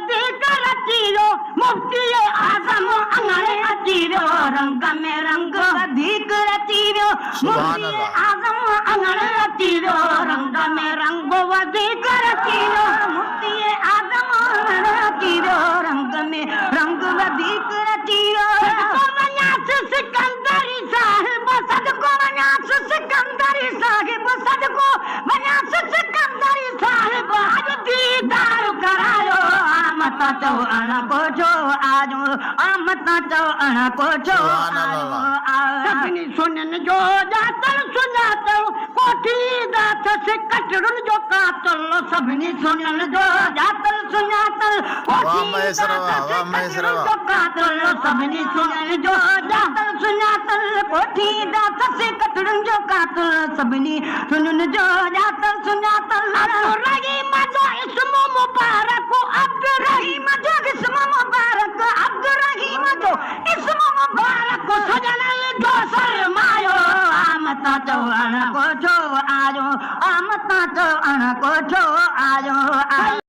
वधीक रची वियो मुफ्ती आज़म अंगणे अची वियो रंग में रंग वधीक रची वियो मुफ्ती आज़म अंगणे अची वियो रंग में रंग वधीक रची वियो मुफ्ती आज़म अंगणे अची वियो रंग में रंग वधीक रची वियो वञासि सिकंदरी साहिब सदको वञासि सिकंदरी साहिब सदको वञासि सिकंदरी साहिब अॼु दीदार करायो आमत चओ अण कोठो आजो आमत चओ अण कोठो सभिनी सुननि जो जातल सुञातल कोठी दाथस कटरुनि जो कातल सभिनी सुननि जो जातल सुञातल कोठी दाथस जो कातल सभिनी सुननि जो जातल सुञातल कोठी दाथस कटरुनि जो कातल सभिनी सुननि जो जातल सुञातल अब्दुर्रहीम जो इस्म मुबारक अब्दुर्रहीम जो इस्म मुबारक अब्दुर्रहीम जो इस्म मुबारक सजनल जो सरमायो आमत चओ अण कोठो आजो आमत चओ अण कोठो आजो